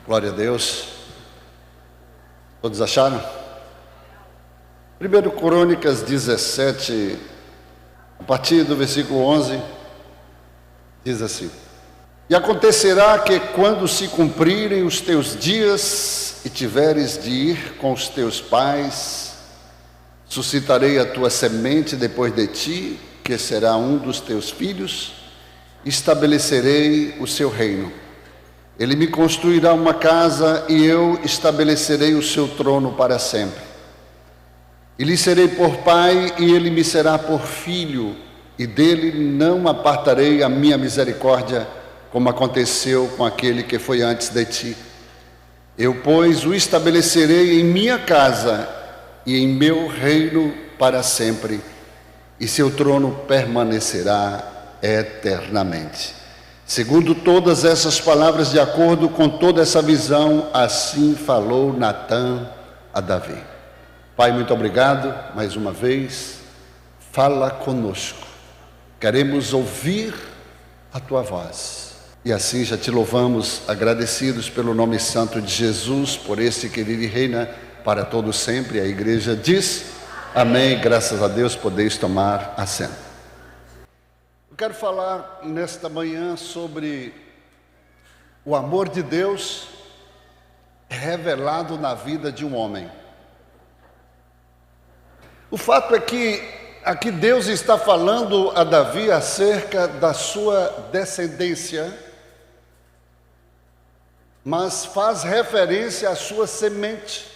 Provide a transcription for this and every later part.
Glória a Deus. Todos acharam? 1 Crônicas 17, a partir do versículo 11, diz assim: E acontecerá que quando se cumprirem os teus dias e tiveres de ir com os teus pais, suscitarei a tua semente depois de ti, que será um dos teus filhos, e estabelecerei o seu reino. Ele me construirá uma casa e eu estabelecerei o seu trono para sempre. E lhe serei por pai e ele me será por filho, e dele não apartarei a minha misericórdia, como aconteceu com aquele que foi antes de ti. Eu, pois, o estabelecerei em minha casa e em meu reino para sempre, e seu trono permanecerá eternamente. Segundo todas essas palavras, de acordo com toda essa visão, assim falou Natã a Davi. Pai, muito obrigado mais uma vez. Fala conosco. Queremos ouvir a tua voz. E assim já te louvamos, agradecidos pelo nome santo de Jesus, por esse que vive e reina para todo sempre. A igreja diz: amém. Graças a Deus, podeis tomar assento. Eu quero falar nesta manhã sobre o amor de Deus revelado na vida de um homem. O fato é que aqui Deus está falando a Davi acerca da sua descendência, mas faz referência à sua semente.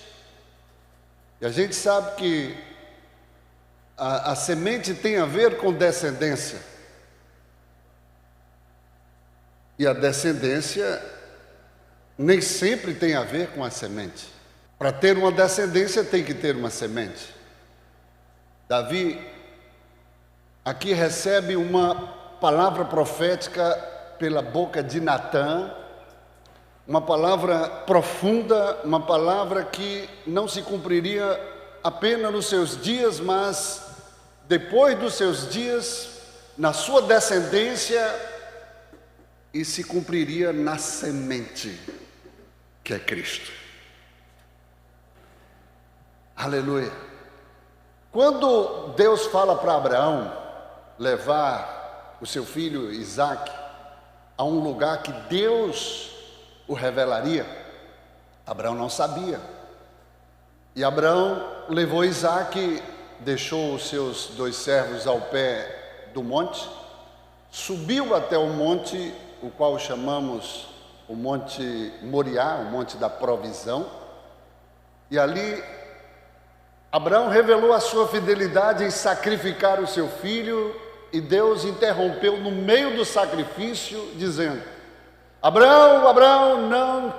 E a gente sabe que a semente tem a ver com descendência. E a descendência nem sempre tem a ver com a semente. Para ter uma descendência tem que ter uma semente. Davi aqui recebe uma palavra profética pela boca de Natã, uma palavra profunda, uma palavra que não se cumpriria apenas nos seus dias, mas depois dos seus dias, na sua descendência, e se cumpriria na semente, que é Cristo. Aleluia. Quando Deus fala para Abraão levar o seu filho Isaque a um lugar que Deus o revelaria, Abraão não sabia. E Abraão levou Isaque, deixou os seus 2 servos ao pé do monte, subiu até o monte, o qual chamamos o Monte Moriá, o Monte da Provisão, e ali Abraão revelou a sua fidelidade em sacrificar o seu filho, e Deus interrompeu no meio do sacrifício, dizendo: Abraão, Abraão, não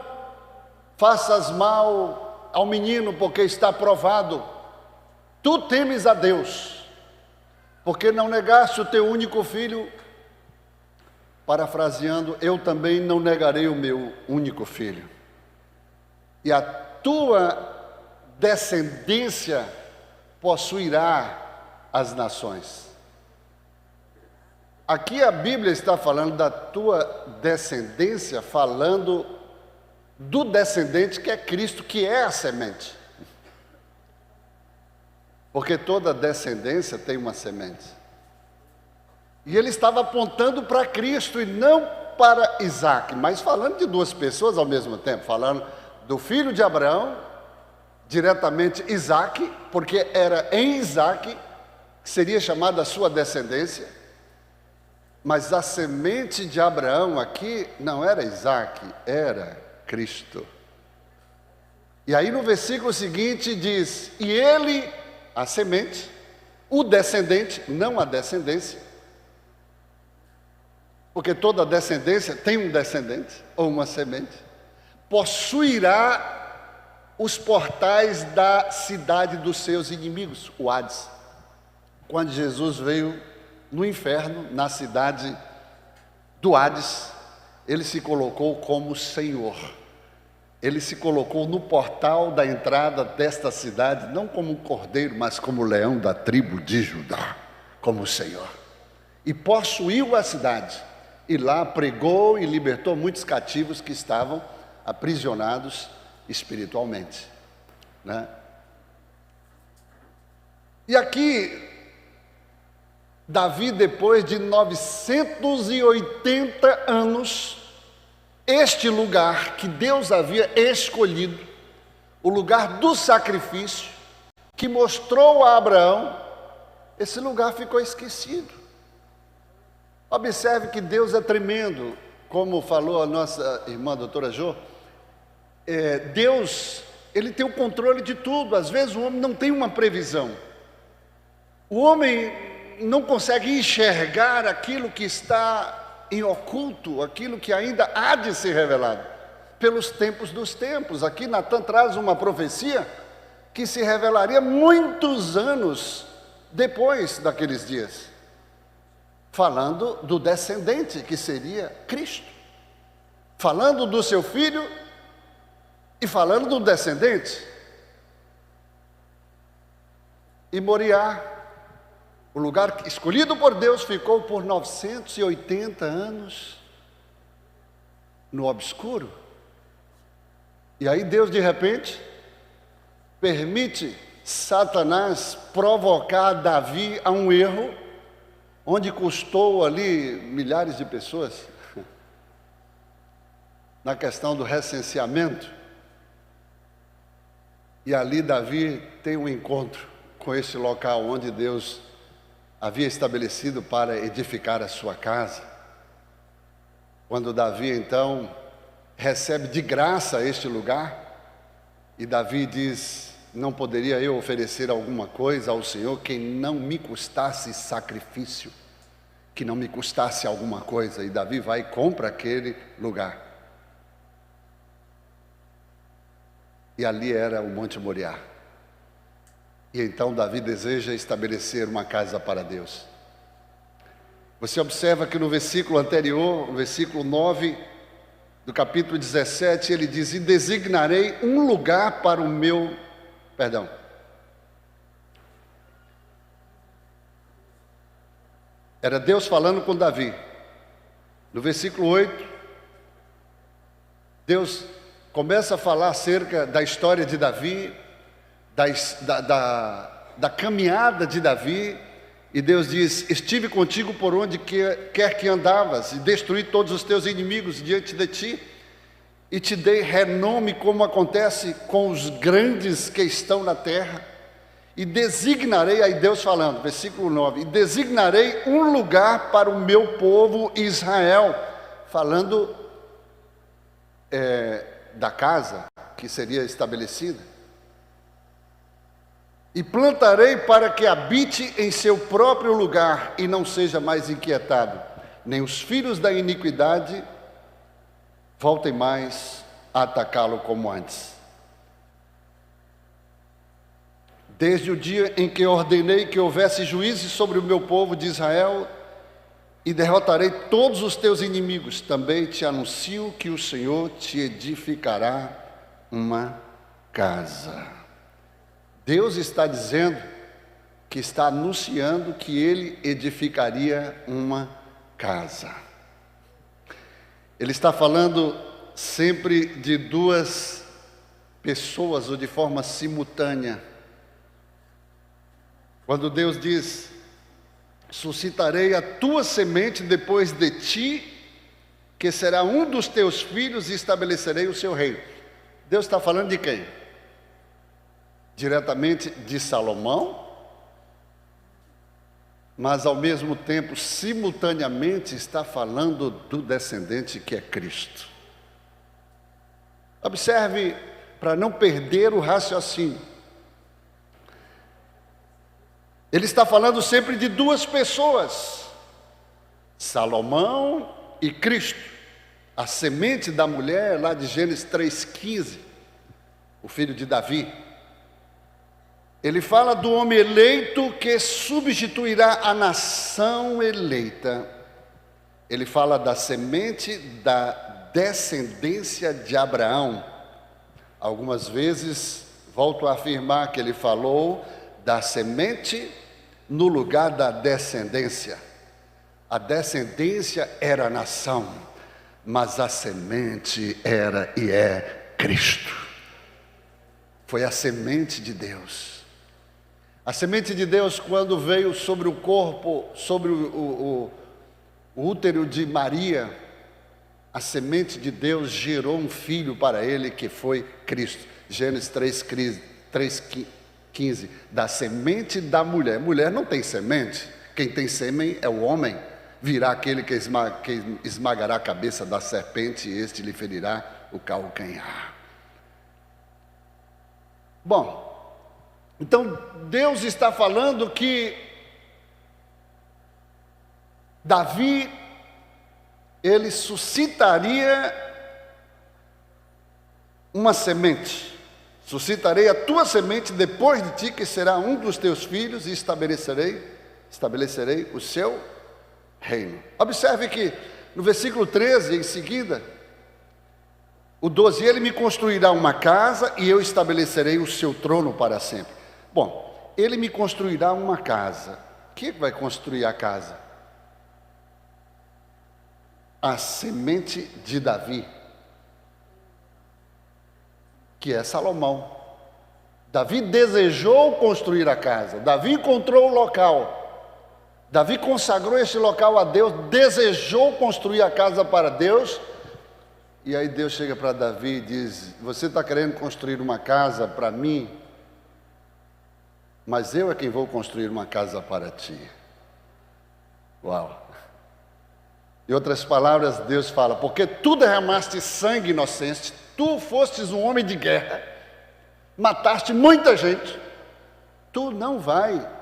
faças mal ao menino, porque está provado. Tu temes a Deus, porque não negaste o teu único filho. Parafraseando, eu também não negarei o meu único filho. E a tua descendência possuirá as nações. Aqui a Bíblia está falando da tua descendência, falando do descendente que é Cristo, que é a semente. Porque toda descendência tem uma semente. E ele estava apontando para Cristo e não para Isaque, mas falando de 2 pessoas ao mesmo tempo, falando do filho de Abraão, diretamente Isaque, porque era em Isaque que seria chamada a sua descendência, mas a semente de Abraão aqui não era Isaque, era Cristo. E aí no versículo seguinte diz: e ele, a semente, o descendente, não a descendência, porque toda descendência tem um descendente ou uma semente, possuirá os portais da cidade dos seus inimigos, o Hades. Quando Jesus veio no inferno, na cidade do Hades, ele se colocou como Senhor. Ele se colocou no portal da entrada desta cidade, não como um cordeiro, mas como leão da tribo de Judá, como Senhor. E possuiu a cidade. E lá pregou e libertou muitos cativos que estavam aprisionados espiritualmente, né? E aqui, Davi, depois de 980 anos, este lugar que Deus havia escolhido, o lugar do sacrifício, que mostrou a Abraão, esse lugar ficou esquecido. Observe que Deus é tremendo, como falou a nossa irmã doutora Jô. Deus, Ele tem o controle de tudo. Às vezes o homem não tem uma previsão. O homem não consegue enxergar aquilo que está em oculto, aquilo que ainda há de ser revelado, pelos tempos dos tempos. Aqui Natan traz uma profecia que se revelaria muitos anos depois daqueles dias, falando do descendente que seria Cristo, falando do seu filho e falando do descendente. E Moriá, o lugar escolhido por Deus, ficou por 980 anos no obscuro. E aí Deus, de repente, permite Satanás provocar Davi a um erro, onde custou ali milhares de pessoas, na questão do recenseamento. E ali Davi tem um encontro com esse local onde Deus havia estabelecido para edificar a sua casa. Quando Davi então recebe de graça este lugar, e Davi diz: não poderia eu oferecer alguma coisa ao Senhor que não me custasse sacrifício, que não me custasse alguma coisa. E Davi vai e compra aquele lugar. E ali era o Monte Moriá. E então Davi deseja estabelecer uma casa para Deus. Você observa que no versículo anterior, no versículo 9 do capítulo 17, ele diz: e designarei um lugar para o meu... Era Deus falando com Davi. No versículo 8, Deus começa a falar acerca da história de Davi, da caminhada de Davi, e Deus diz: estive contigo por onde quer que andavas, e destruí todos os teus inimigos diante de ti, e te dei renome, como acontece com os grandes que estão na terra, e designarei, aí Deus falando, versículo 9, e designarei um lugar para o meu povo Israel, falando da casa que seria estabelecida. E plantarei para que habite em seu próprio lugar e não seja mais inquietado, nem os filhos da iniquidade voltem mais a atacá-lo como antes. Desde o dia em que ordenei que houvesse juízes sobre o meu povo de Israel, e derrotarei todos os teus inimigos, também te anuncio que o Senhor te edificará uma casa. Deus está dizendo que está anunciando que Ele edificaria uma casa. Ele está falando sempre de duas pessoas ou de forma simultânea. Quando Deus diz: suscitarei a tua semente depois de ti, que será um dos teus filhos, e estabelecerei o seu reino. Deus está falando de quem? Diretamente de Salomão, mas ao mesmo tempo, simultaneamente, está falando do descendente que é Cristo. Observe, para não perder o raciocínio. Ele está falando sempre de duas pessoas, Salomão e Cristo, a semente da mulher lá de Gênesis 3,15, o filho de Davi. Ele fala do homem eleito que substituirá a nação eleita. Ele fala da semente da descendência de Abraão. Algumas vezes, volto a afirmar que ele falou da semente no lugar da descendência. A descendência era a nação, mas a semente era e é Cristo. Foi a semente de Deus. A semente de Deus, quando veio sobre o corpo, sobre o útero de Maria, a semente de Deus gerou um filho para ele, que foi Cristo. Gênesis 3,15, da semente da mulher. Mulher não tem semente, quem tem sêmen é o homem. Virá aquele que esmagará a cabeça da serpente, e este lhe ferirá o calcanhar. Bom, então Deus está falando que Davi, ele suscitaria uma semente. Suscitarei a tua semente depois de ti, que será um dos teus filhos, e estabelecerei o seu reino. Observe que no versículo 13, em seguida, o 12, ele me construirá uma casa e eu estabelecerei o seu trono para sempre. Bom, ele me construirá uma casa. Quem vai construir a casa? A semente de Davi, que é Salomão. Davi desejou construir a casa, Davi encontrou o local, Davi consagrou este local a Deus, desejou construir a casa para Deus. E aí Deus chega para Davi e diz: você está querendo construir uma casa para mim, mas eu é quem vou construir uma casa para ti. Uau! Em outras palavras, Deus fala: porque tu derramaste sangue inocente, tu fostes um homem de guerra, mataste muita gente, tu não vai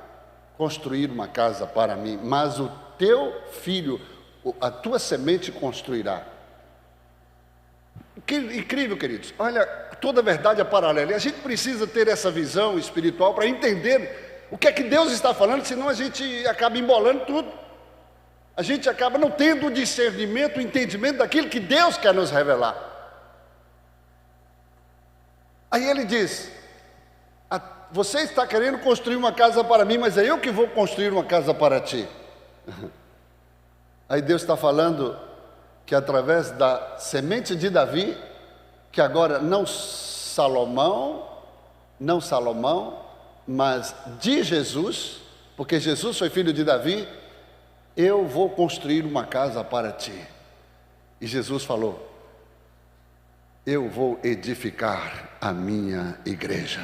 construir uma casa para mim, mas o teu filho, a tua semente construirá. Que incrível, queridos. Olha, toda a verdade é paralela. E a gente precisa ter essa visão espiritual para entender o que é que Deus está falando, senão a gente acaba embolando tudo. A gente acaba não tendo o discernimento, o entendimento daquilo que Deus quer nos revelar. Aí ele diz: você está querendo construir uma casa para mim, mas é eu que vou construir uma casa para ti. Aí Deus está falando que através da semente de Davi, que agora não Salomão, mas de Jesus, porque Jesus foi filho de Davi, eu vou construir uma casa para ti. E Jesus falou: eu vou edificar a minha igreja.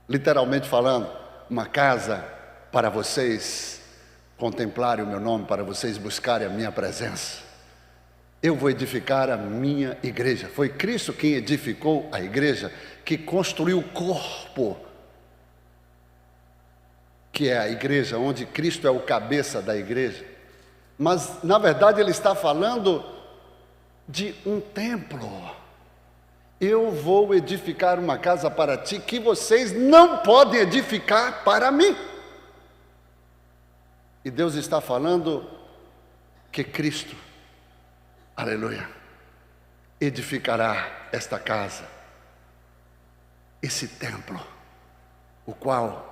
Literalmente falando, uma casa para vocês contemplarem o meu nome, para vocês buscarem a minha presença. Eu vou edificar a minha igreja. Foi Cristo quem edificou a igreja, que construiu o corpo, que é a igreja, onde Cristo é o cabeça da igreja. Mas na verdade ele está falando de um templo. Eu vou edificar uma casa para ti que vocês não podem edificar para mim. E Deus está falando que Cristo, aleluia, edificará esta casa, esse templo, o qual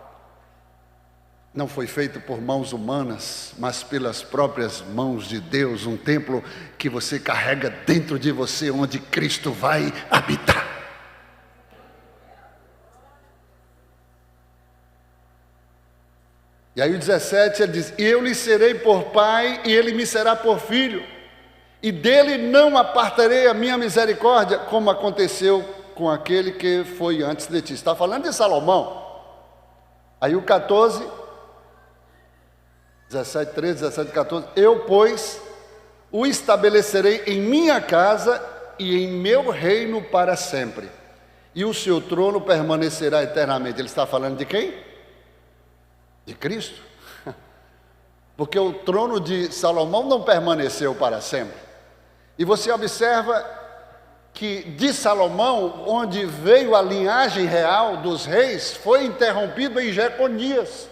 não foi feito por mãos humanas, mas pelas próprias mãos de Deus, um templo que você carrega dentro de você, onde Cristo vai habitar. E aí o 17 ele diz: e eu lhe serei por pai, e ele me será por filho, e dele não apartarei a minha misericórdia, como aconteceu com aquele que foi antes de ti. Está falando de Salomão. Aí o 14, 17, 13, 17, 14, eu, pois, o estabelecerei em minha casa e em meu reino para sempre, e o seu trono permanecerá eternamente. Ele está falando de quem? De Cristo. Porque o trono de Salomão não permaneceu para sempre. E você observa que de Salomão, onde veio a linhagem real dos reis, foi interrompido em Jeconias.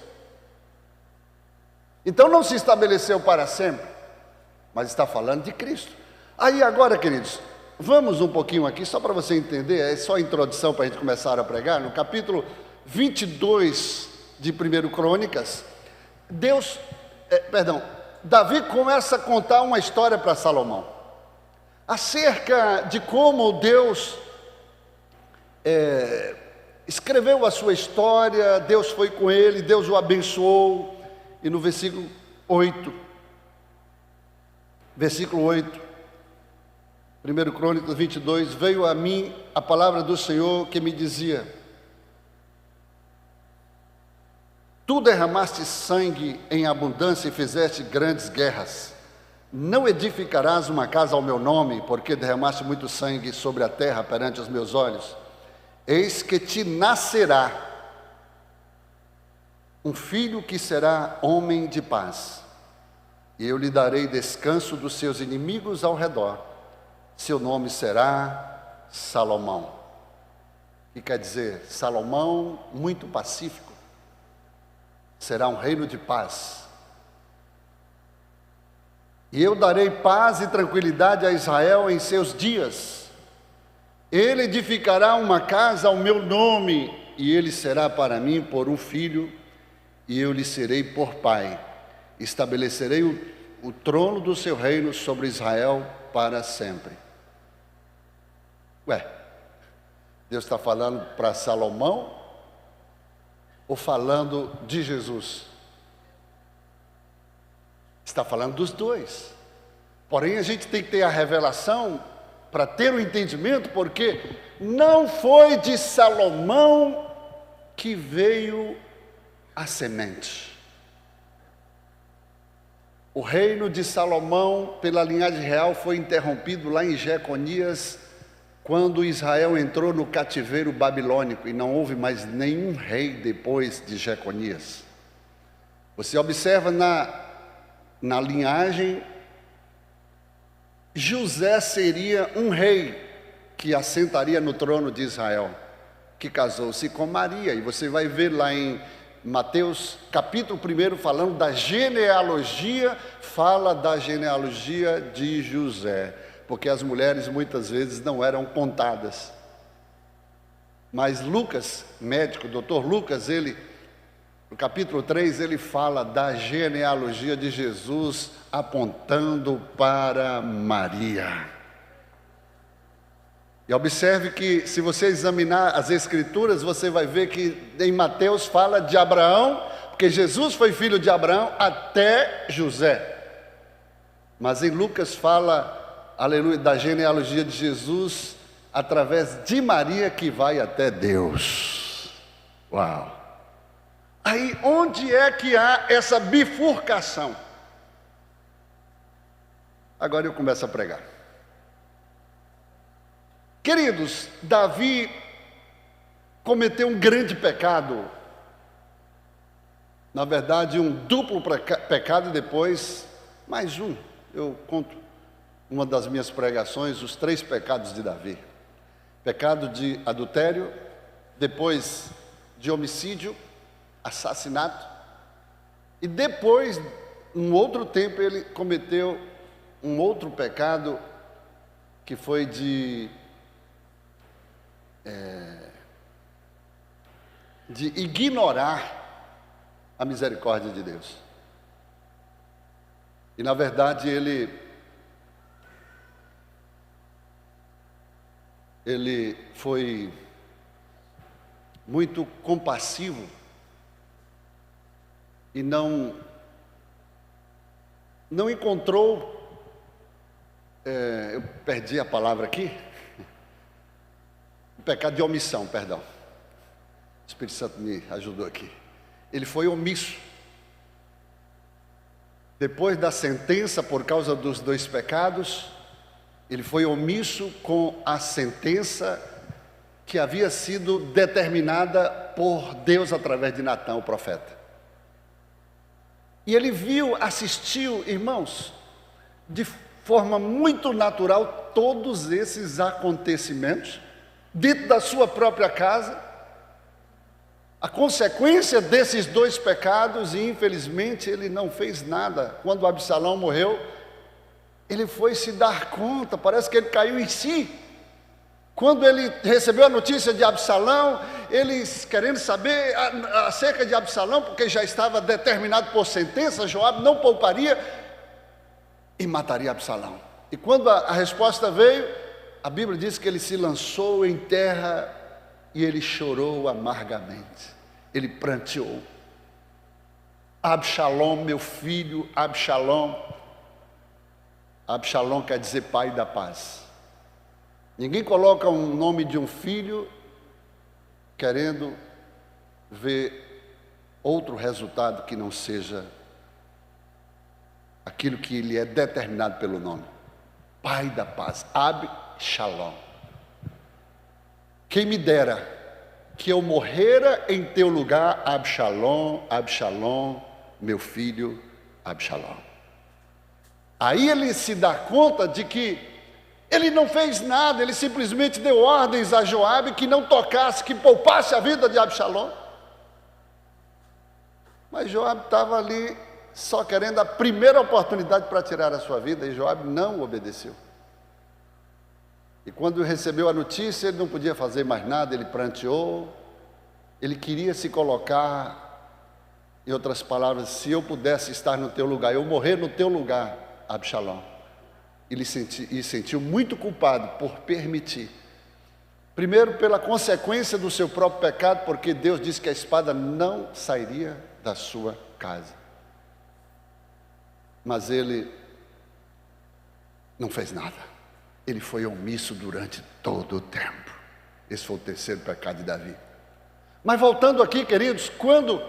Então não se estabeleceu para sempre, mas está falando de Cristo. Aí agora, queridos, vamos um pouquinho aqui, só para você entender, é só a introdução para a gente começar a pregar. No capítulo 22 de 1 Crônicas, Davi começa a contar uma história para Salomão. acerca de como Deus escreveu a sua história, Deus foi com ele, Deus o abençoou. E no versículo 8, 1 Crônicas 22, veio a mim a palavra do Senhor que me dizia: tu derramaste sangue em abundância e fizeste grandes guerras. Não edificarás uma casa ao meu nome, porque derramaste muito sangue sobre a terra perante os meus olhos. Eis que te nascerá um filho que será homem de paz, e eu lhe darei descanso dos seus inimigos ao redor. Seu nome será Salomão. Que quer dizer, Salomão muito pacífico, será um reino de paz. E eu darei paz e tranquilidade a Israel em seus dias. Ele edificará uma casa ao meu nome, e ele será para mim por um filho, e eu lhe serei por pai. Estabelecerei o trono do seu reino sobre Israel para sempre. Deus está falando para Salomão ou falando de Jesus? Está falando dos dois. Porém, a gente tem que ter a revelação para ter o entendimento, porque não foi de Salomão que veio a semente. O reino de Salomão, pela linhagem real, foi interrompido lá em Jeconias, quando Israel entrou no cativeiro babilônico, e não houve mais nenhum rei depois de Jeconias. Você observa na linhagem, José seria um rei que assentaria no trono de Israel, que casou-se com Maria, e você vai ver lá em Mateus capítulo 1, falando da genealogia, fala da genealogia de José, porque as mulheres muitas vezes não eram contadas. Mas Lucas, médico, doutor Lucas, no capítulo 3, ele fala da genealogia de Jesus, apontando para Maria. E observe que, se você examinar as Escrituras, você vai ver que em Mateus fala de Abraão, porque Jesus foi filho de Abraão até José. Mas em Lucas fala, aleluia, da genealogia de Jesus através de Maria, que vai até Deus. Uau! Aí, onde é que há essa bifurcação? Agora eu começo a pregar. Queridos, Davi cometeu um grande pecado. Na verdade, um duplo pecado, e depois mais um. Eu conto uma das minhas pregações, os 3 pecados de Davi. Pecado de adultério, depois de homicídio, assassinato, e depois, um outro tempo, ele cometeu um outro pecado, que foi de ignorar a misericórdia de Deus. E na verdade ele foi muito compassivo e não encontrou, eu perdi a palavra aqui, o pecado de omissão, perdão. O Espírito Santo me ajudou aqui. Ele foi omisso. Depois da sentença, por causa dos 2 pecados, ele foi omisso com a sentença que havia sido determinada por Deus através de Natã, o profeta. E ele assistiu, irmãos, de forma muito natural, todos esses acontecimentos, dentro da sua própria casa, a consequência desses 2 pecados, e infelizmente ele não fez nada. Quando Absalão morreu, ele foi se dar conta, parece que ele caiu em si. Quando ele recebeu a notícia de Absalão, eles querendo saber acerca de Absalão, porque já estava determinado por sentença, Joabe não pouparia e mataria Absalão. E quando a resposta veio, a Bíblia diz que ele se lançou em terra e ele chorou amargamente. Ele pranteou. Absalom, meu filho, Absalom. Absalom quer dizer pai da paz. Ninguém coloca um nome de um filho querendo ver outro resultado que não seja aquilo que lhe é determinado pelo nome. Pai da paz, Absalom. Quem me dera que eu morrera em teu lugar, Absalom, Absalom, meu filho, Absalom. Aí ele se dá conta de que ele não fez nada, ele simplesmente deu ordens a Joabe que não tocasse, que poupasse a vida de Absalom. Mas Joabe estava ali só querendo a primeira oportunidade para tirar a sua vida, e Joabe não obedeceu. E quando recebeu a notícia, ele não podia fazer mais nada, ele pranteou, ele queria se colocar, em outras palavras, se eu pudesse estar no teu lugar, eu morrer no teu lugar, Absalom. Ele sentiu muito culpado por permitir. Primeiro, pela consequência do seu próprio pecado, porque Deus disse que a espada não sairia da sua casa. Mas ele não fez nada. Ele foi omisso durante todo o tempo. Esse foi o terceiro pecado de Davi. Mas voltando aqui, queridos, quando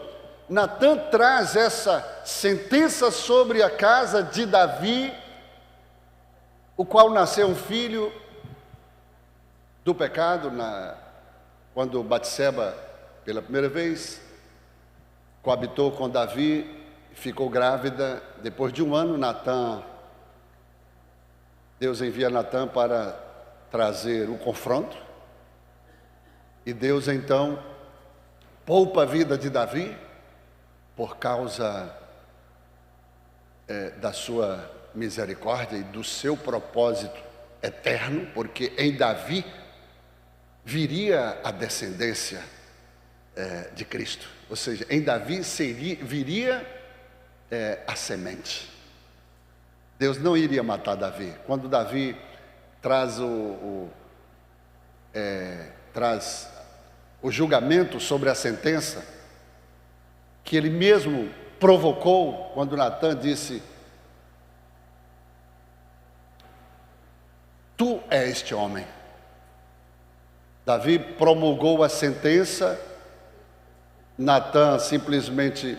Natã traz essa sentença sobre a casa de Davi, o qual nasceu um filho do pecado, quando Batseba, pela primeira vez, coabitou com Davi, ficou grávida. Depois de um ano, Deus envia Natã para trazer o confronto, e Deus então poupa a vida de Davi, por causa da sua misericórdia e do seu propósito eterno, porque em Davi viria a descendência de Cristo, ou seja, em Davi viria a semente. Deus não iria matar Davi. Quando Davi traz traz o julgamento sobre a sentença, que ele mesmo provocou, quando Natã disse: tu és este homem. Davi promulgou a sentença, Natã simplesmente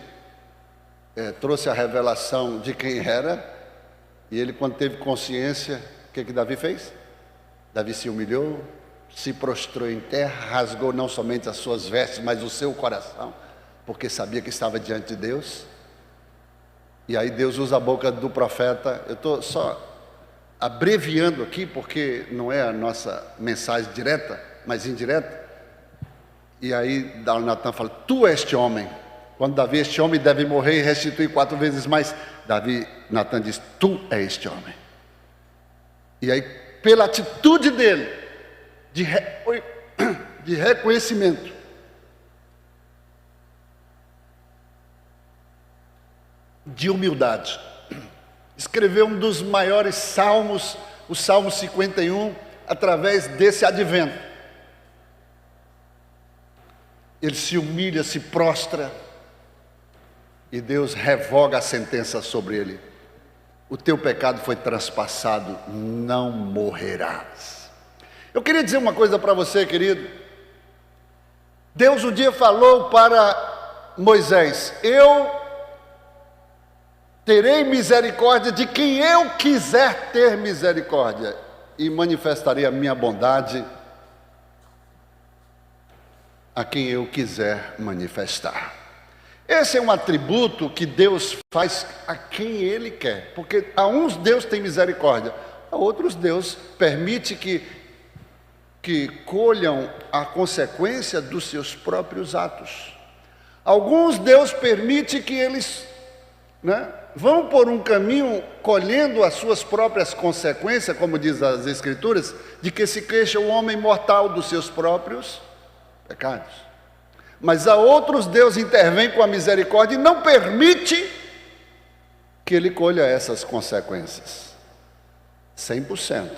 trouxe a revelação de quem era, e ele, quando teve consciência, o que Davi fez? Davi se humilhou, se prostrou em terra, rasgou não somente as suas vestes, mas o seu coração, porque sabia que estava diante de Deus. E aí Deus usa a boca do profeta. Eu estou só abreviando aqui, porque não é a nossa mensagem direta, mas indireta. E aí Natã fala: tu és este homem. Quando Davi, este homem deve morrer e restituir 4 vezes mais. Natã diz: tu és este homem. E aí, pela atitude dele, de reconhecimento, de humildade, escreveu um dos maiores salmos, o Salmo 51, através desse advento. Ele se humilha, se prostra, e Deus revoga a sentença sobre ele: o teu pecado foi transpassado, não morrerás. Eu queria dizer uma coisa para você, querido. Deus um dia falou para Moisés: eu terei misericórdia de quem eu quiser ter misericórdia, e manifestarei a minha bondade a quem eu quiser manifestar. Esse é um atributo que Deus faz a quem Ele quer, porque a uns Deus tem misericórdia, a outros Deus permite que colham a consequência dos seus próprios atos. Alguns Deus permite que eles vão por um caminho colhendo as suas próprias consequências, como diz as Escrituras, de que se queixa o homem mortal dos seus próprios pecados. Mas a outros Deus intervém com a misericórdia e não permite que ele colha essas consequências. 100%.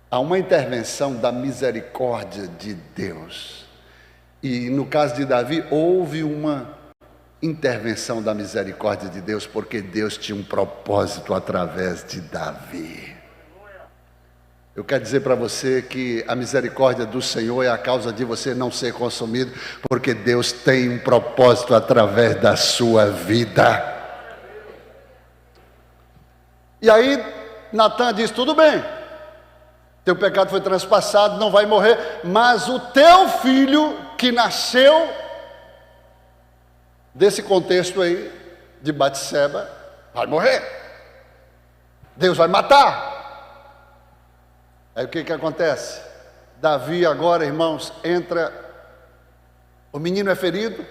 Há uma intervenção da misericórdia de Deus. E no caso de Davi, houve uma intervenção da misericórdia de Deus, porque Deus tinha um propósito através de Davi. Eu quero dizer para você que a misericórdia do Senhor é a causa de você não ser consumido, porque Deus tem um propósito através da sua vida. E aí Natan diz: tudo bem, teu pecado foi transpassado, não vai morrer, mas o teu filho que nasceu desse contexto aí de Batseba vai morrer. Deus vai matar. Aí o que acontece? Davi agora, irmãos, entra, o menino é ferido,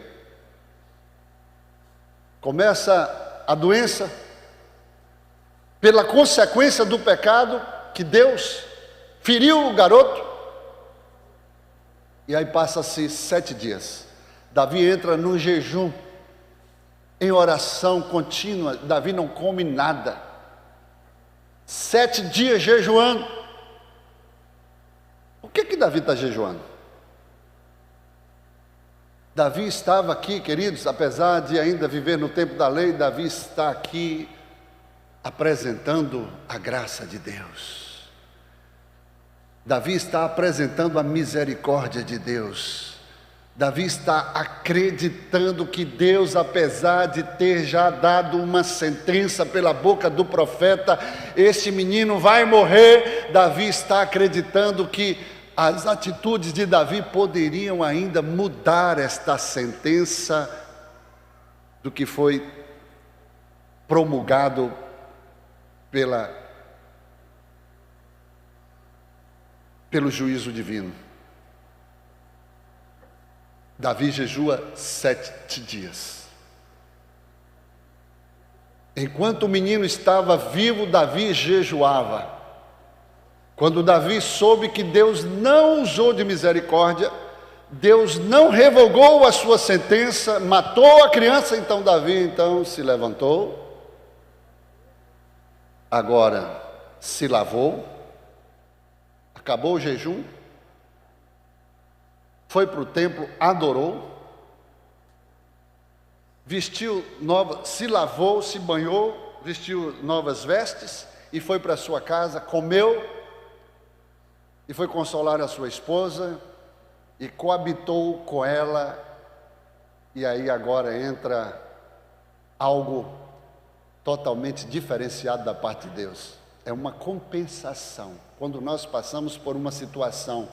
começa a doença, pela consequência do pecado que Deus feriu o garoto, e aí passa-se 7 dias. Davi entra num jejum, em oração contínua. Davi não come nada, 7 dias jejuando. Por que Davi está jejuando? Davi estava aqui, queridos, apesar de ainda viver no tempo da lei, Davi está aqui apresentando a graça de Deus. Davi está apresentando a misericórdia de Deus. Davi está acreditando que Deus, apesar de ter já dado uma sentença pela boca do profeta, este menino vai morrer, Davi está acreditando que as atitudes de Davi poderiam ainda mudar esta sentença do que foi promulgado pelo juízo divino. Davi jejua 7 dias. Enquanto o menino estava vivo, Davi jejuava. Quando Davi soube que Deus não usou de misericórdia, Deus não revogou a sua sentença, matou a criança, então Davi se levantou, agora se lavou, acabou o jejum, foi para o templo, adorou, vestiu se lavou, se banhou, vestiu novas vestes e foi para sua casa, comeu e foi consolar a sua esposa e coabitou com ela. E aí agora entra algo totalmente diferenciado da parte de Deus. É uma compensação. Quando nós passamos por uma situação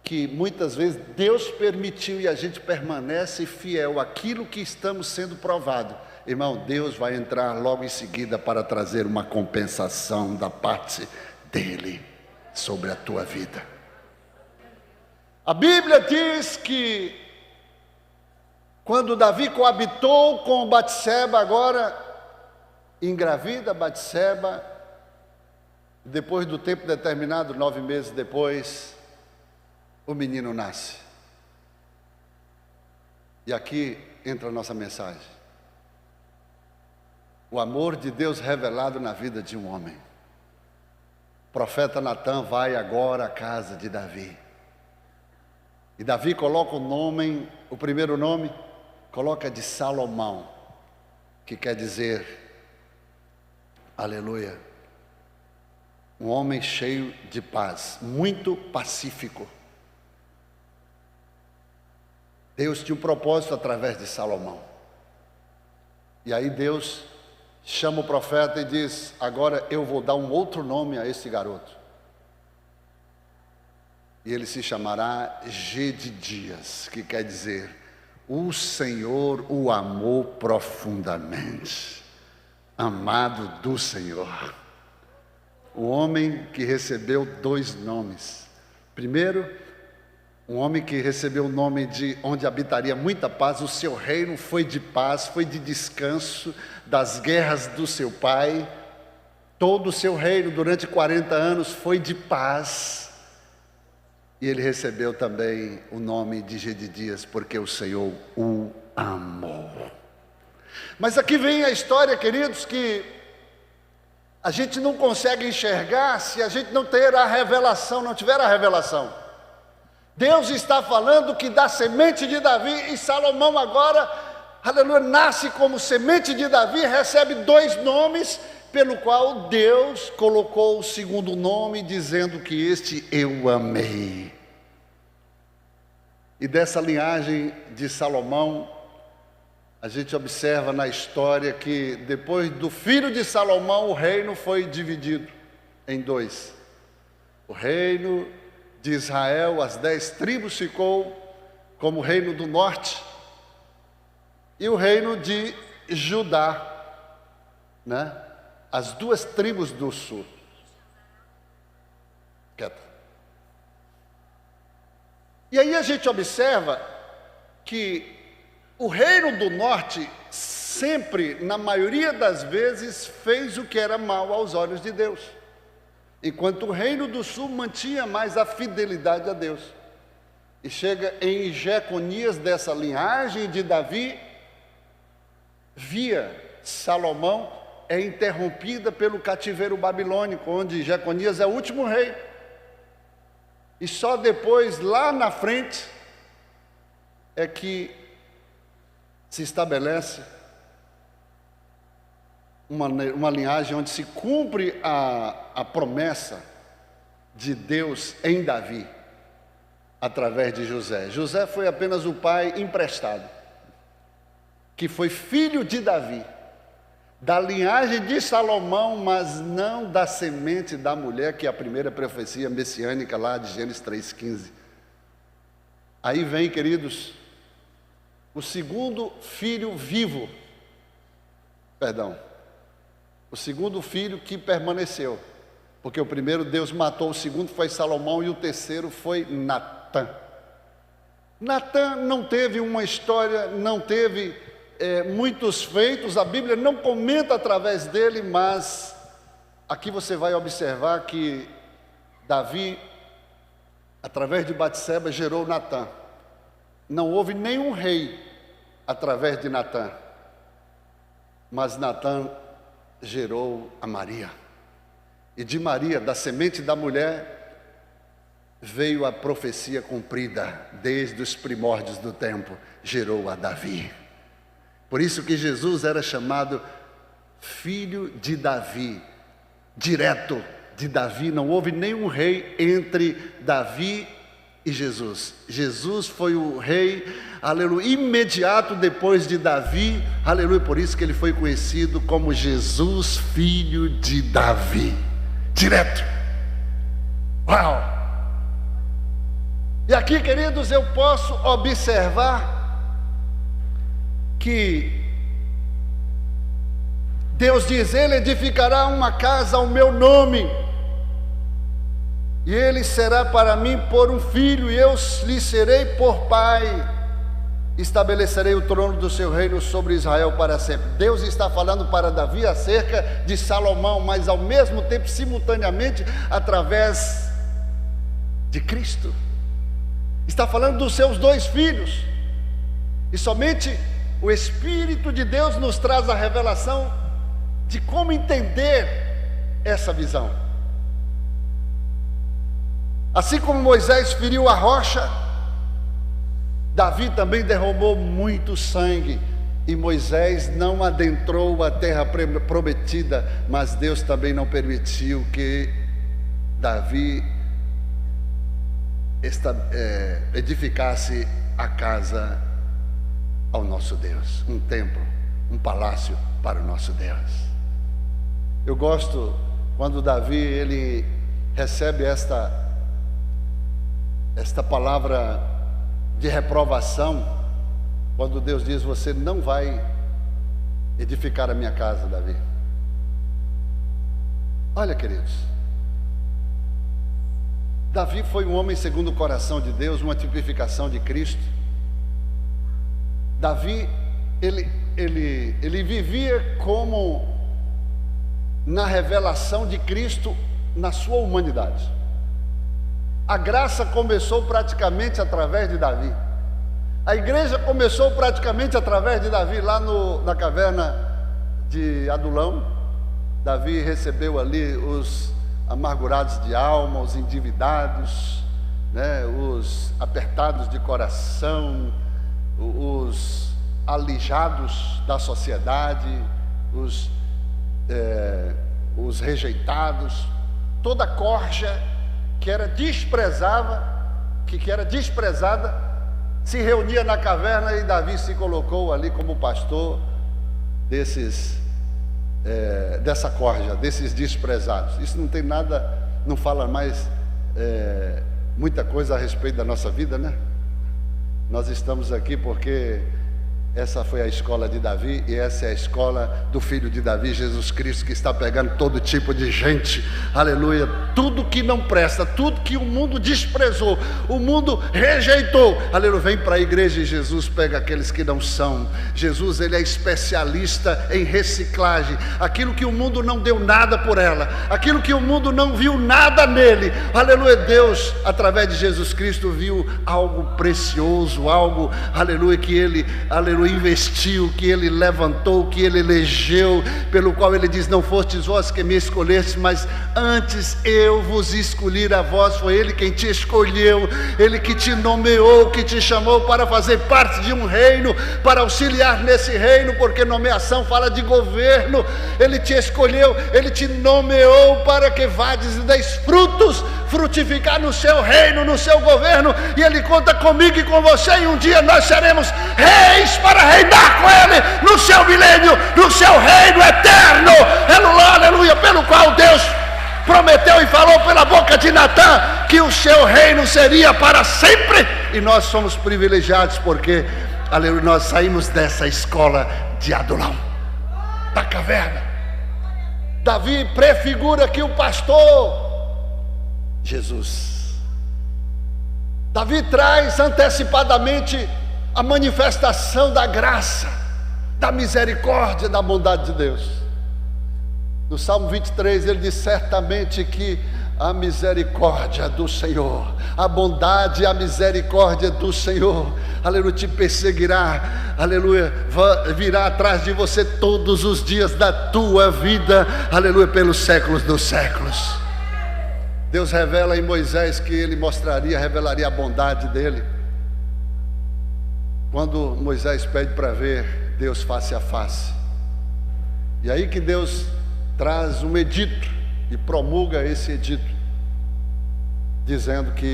que muitas vezes Deus permitiu e a gente permanece fiel àquilo que estamos sendo provado, irmão, Deus vai entrar logo em seguida para trazer uma compensação da parte dele sobre a tua vida. A Bíblia diz que quando Davi coabitou com Batseba, agora engravida Batseba, depois do tempo determinado, 9 meses depois, o menino nasce. E aqui entra a nossa mensagem. O amor de Deus revelado na vida de um homem. O profeta Natan vai agora à casa de Davi. E Davi coloca o primeiro nome, coloca de Salomão, que quer dizer, aleluia, um homem cheio de paz, muito pacífico. Deus tinha um propósito através de Salomão. E aí Deus chama o profeta e diz: agora eu vou dar um outro nome a esse garoto. E ele se chamará Gedidias, que quer dizer, o Senhor o amou profundamente. Amado do Senhor. O homem que recebeu 2 nomes. Primeiro, um homem que recebeu o nome de onde habitaria muita paz. O seu reino foi de paz, foi de descanso das guerras do seu pai. Todo o seu reino durante 40 anos foi de paz. E ele recebeu também o nome de Gedidias, porque o Senhor o amou. Mas aqui vem a história, queridos, que A gente não consegue enxergar se a gente não ter a revelação, não tiver a revelação. Deus está falando que da semente de Davi, e Salomão agora, aleluia, nasce como semente de Davi, recebe 2 nomes, pelo qual Deus colocou o segundo nome, dizendo que este eu amei. E dessa linhagem de Salomão, a gente observa na história que depois do filho de Salomão, o reino foi dividido em 2. O reino de Israel, as 10 tribos, ficou como o reino do norte, e o reino de Judá, né? As 2 tribos do sul. Quieta. E aí a gente observa que o reino do norte sempre, na maioria das vezes, fez o que era mal aos olhos de Deus, enquanto o reino do sul mantinha mais a fidelidade a Deus. E chega em Jeconias, dessa linhagem de Davi, via Salomão, é interrompida pelo cativeiro babilônico, onde Jeconias é o último rei. E só depois, lá na frente, é que se estabelece uma linhagem onde se cumpre a promessa de Deus em Davi, através de José. José foi apenas o pai emprestado, que foi filho de Davi, da linhagem de Salomão, mas não da semente da mulher, que é a primeira profecia messiânica lá de Gênesis 3,15. Aí vem, queridos, o segundo filho vivo, o segundo filho que permaneceu, porque o primeiro Deus matou, o segundo foi Salomão e o terceiro foi Natã. Natã não teve uma história, não teve muitos feitos, a Bíblia não comenta através dele, mas aqui você vai observar que Davi, através de Batseba, gerou Natã. Não houve nenhum rei através de Natã, mas Natã gerou a Maria, e de Maria, da semente da mulher, veio a profecia cumprida, desde os primórdios do tempo, gerou a Davi. Por isso que Jesus era chamado filho de Davi, direto de Davi. Não houve nenhum rei entre Davi e Jesus. Jesus foi o rei, aleluia, imediato depois de Davi, aleluia. Por isso que ele foi conhecido como Jesus, filho de Davi, direto. Uau! E aqui, queridos, eu posso observar que Deus diz: Ele edificará uma casa ao meu nome, e ele será para mim por um filho, e eu lhe serei por pai, estabelecerei o trono do seu reino sobre Israel para sempre. Deus está falando para Davi acerca de Salomão, mas ao mesmo tempo, simultaneamente, através de Cristo, está falando dos seus 2 filhos, e somente o Espírito de Deus nos traz a revelação de como entender essa visão. Assim como Moisés feriu a rocha, Davi também derramou muito sangue, e Moisés não adentrou a terra prometida, mas Deus também não permitiu que Davi edificasse a casa ao nosso Deus, um templo, um palácio para o nosso Deus. Eu gosto quando Davi ele recebe esta palavra de reprovação, quando Deus diz: você não vai edificar a minha casa, Davi. Olha, queridos, Davi foi um homem segundo o coração de Deus, uma tipificação de Cristo. Davi, ele vivia como na revelação de Cristo na sua humanidade. A graça começou praticamente através de Davi. A igreja começou praticamente através de Davi, lá na caverna de Adulão. Davi recebeu ali os amargurados de alma, os endividados, né, os apertados de coração, os alijados da sociedade, os rejeitados, toda a corja que era desprezada, se reunia na caverna, e Davi se colocou ali como pastor dessa corja, desses desprezados. Isso não tem nada, não fala mais muita coisa a respeito da nossa vida, né? Nós estamos aqui porque essa foi a escola de Davi, e essa é a escola do Filho de Davi, Jesus Cristo, que está pegando todo tipo de gente, aleluia, tudo que não presta, tudo que o mundo desprezou, o mundo rejeitou, aleluia, vem para a igreja e Jesus pega aqueles que não são. Jesus, ele é especialista em reciclagem, aquilo que o mundo não deu nada por ela, aquilo que o mundo não viu nada nele, aleluia, Deus, através de Jesus Cristo, viu algo precioso, algo, aleluia, que ele, aleluia, investiu, que ele levantou, que ele elegeu, pelo qual ele diz: não fostes vós que me escolhestes, mas antes eu vos escolhi a vós. Foi ele quem te escolheu, ele que te nomeou, que te chamou para fazer parte de um reino, para auxiliar nesse reino, porque nomeação fala de governo. Ele te escolheu, ele te nomeou para que vades e deis frutos, frutificar no seu reino, no seu governo, e ele conta comigo e com você, e um dia nós seremos reis para reinar com ele no seu milênio, no seu reino eterno, aleluia, pelo qual Deus prometeu e falou pela boca de Natã que o seu reino seria para sempre, e nós somos privilegiados porque, aleluia, nós saímos dessa escola de Adulão, da caverna. Davi prefigura aqui o pastor Jesus. Davi traz antecipadamente a manifestação da graça, da misericórdia, da bondade de Deus. No Salmo 23 ele diz: certamente que a misericórdia do Senhor, a bondade e a misericórdia do Senhor, aleluia, te perseguirá, aleluia, virá atrás de você todos os dias da tua vida, aleluia, pelos séculos dos séculos. Deus revela em Moisés que ele revelaria a bondade dele, quando Moisés pede para ver Deus face a face. E aí que Deus traz um edito e promulga esse edito, dizendo que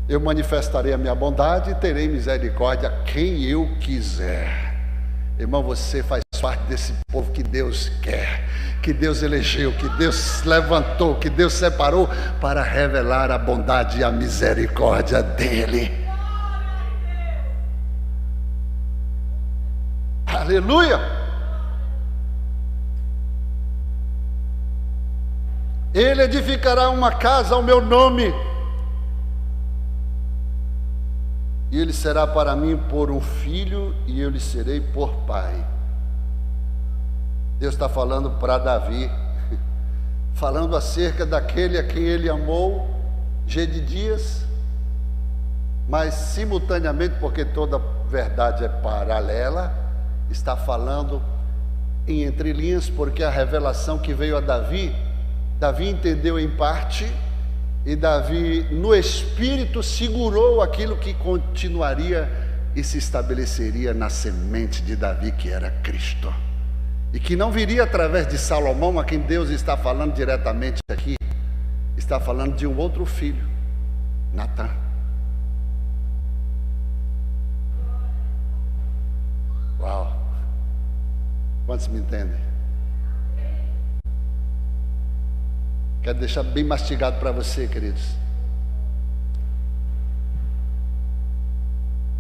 eu manifestarei a minha bondade e terei misericórdia a quem eu quiser. Irmão, você faz parte desse povo que Deus quer, que Deus elegeu, que Deus levantou, que Deus separou para revelar a bondade e a misericórdia dele. Aleluia! Ele edificará uma casa ao meu nome, e ele será para mim por um filho, e eu lhe serei por pai. Deus está falando para Davi, falando acerca daquele a quem ele amou, Gedidias, mas simultaneamente, porque toda verdade é paralela, está falando em entrelinhas, porque a revelação que veio a Davi entendeu em parte, e Davi no espírito segurou aquilo que continuaria e se estabeleceria na semente de Davi, que era Cristo, e que não viria através de Salomão, a quem Deus está falando diretamente aqui. Está falando de um outro filho, Natã. Uau! Quantos me entendem? Quero deixar bem mastigado para você, queridos.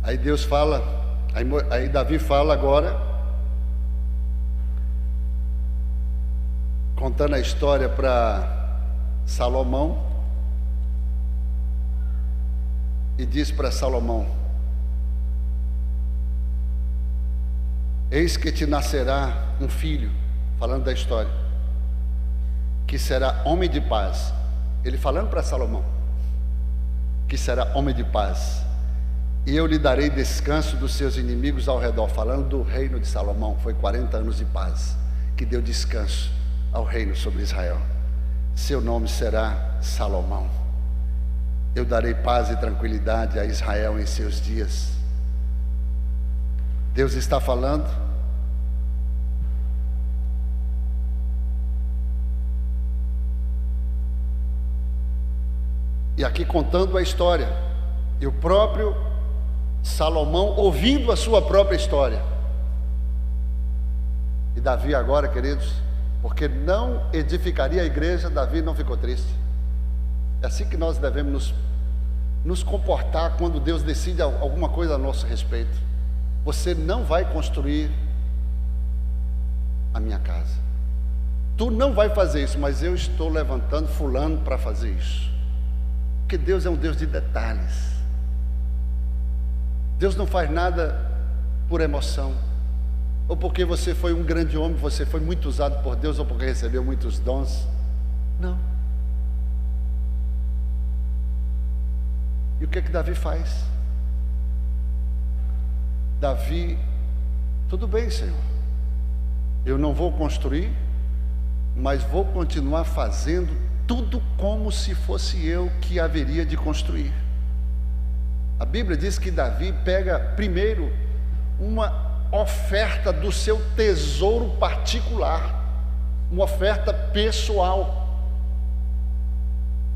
Aí Deus fala, aí Davi fala agora, contando a história para Salomão, e diz para Salomão: eis que te nascerá um filho, falando da história, que será homem de paz. Ele falando para Salomão, que será homem de paz, e eu lhe darei descanso dos seus inimigos ao redor, falando do reino de Salomão. Foi 40 anos de paz, que deu descanso ao reino sobre Israel. Seu nome será Salomão. Eu darei paz e tranquilidade a Israel em seus dias. Deus está falando. E aqui contando a história. E o próprio Salomão ouvindo a sua própria história. E Davi agora, queridos, porque não edificaria a igreja, Davi não ficou triste. É assim que nós devemos nos comportar quando Deus decide alguma coisa a nosso respeito. Você não vai construir a minha casa. Tu não vai fazer isso, mas eu estou levantando fulano para fazer isso. Porque Deus é um Deus de detalhes. Deus não faz nada por emoção, ou porque você foi um grande homem, você foi muito usado por Deus, ou porque recebeu muitos dons. Não. E o que Davi faz? Davi, tudo bem, Senhor, eu não vou construir, mas vou continuar fazendo tudo como se fosse eu que haveria de construir. A Bíblia diz que Davi pega primeiro uma oferta do seu tesouro particular, uma oferta pessoal.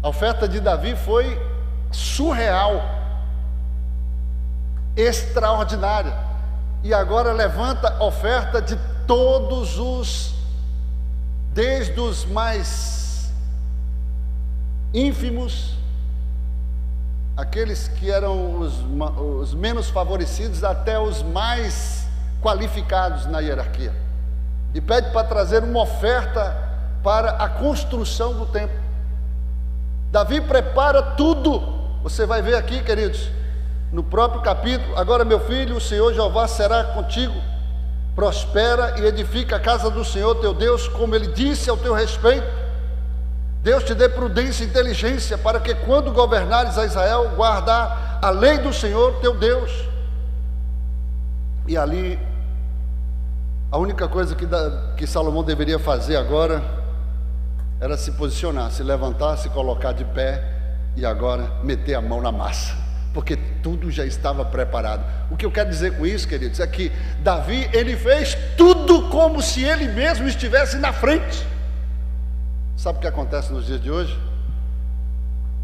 A oferta de Davi foi surreal, extraordinária. E agora levanta a oferta de todos os, desde os mais ínfimos, aqueles que eram os menos favorecidos, até os mais qualificados na hierarquia. E pede para trazer uma oferta para a construção do templo. Davi prepara tudo. Você vai ver aqui, queridos, no próprio capítulo: agora, meu filho, o Senhor Jeová será contigo, prospera e edifica a casa do Senhor teu Deus, como ele disse ao teu respeito. Deus te dê prudência e inteligência, para que quando governares a Israel, guardar a lei do Senhor teu Deus. E ali, a única coisa que Salomão deveria fazer agora era se posicionar, se levantar, se colocar de pé e agora meter a mão na massa, porque tudo já estava preparado. O que eu quero dizer com isso, queridos, é que Davi, ele fez tudo como se ele mesmo estivesse na frente. Sabe o que acontece nos dias de hoje?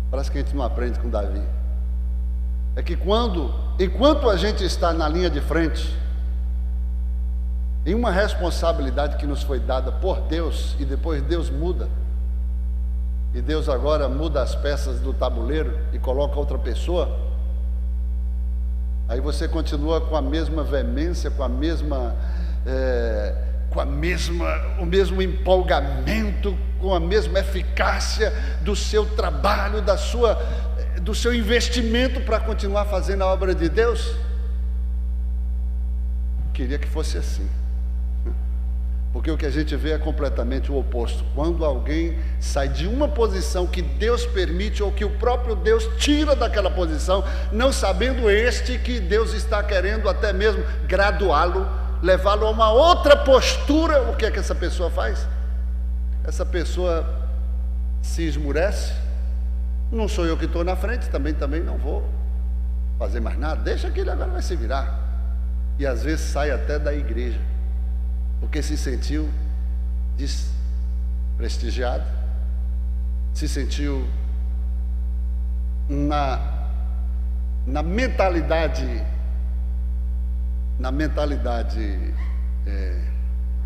Parece que a gente não aprende com Davi. É que enquanto a gente está na linha de frente, em uma responsabilidade que nos foi dada por Deus, e depois Deus muda, e Deus agora muda as peças do tabuleiro e coloca outra pessoa, aí você continua com a mesma veemência, com o mesmo empolgamento, com a mesma eficácia do seu trabalho, do seu investimento para continuar fazendo a obra de Deus. Queria que fosse assim, porque o que a gente vê é completamente o oposto. Quando alguém sai de uma posição que Deus permite, ou que o próprio Deus tira daquela posição, não sabendo que Deus está querendo até mesmo graduá-lo, levá-lo a uma outra postura, o que é que essa pessoa faz? Essa pessoa se esmurece. Não sou eu que estou na frente, também não vou fazer mais nada, deixa que ele agora vai se virar. E às vezes sai até da igreja, porque se sentiu desprestigiado, se sentiu na mentalidade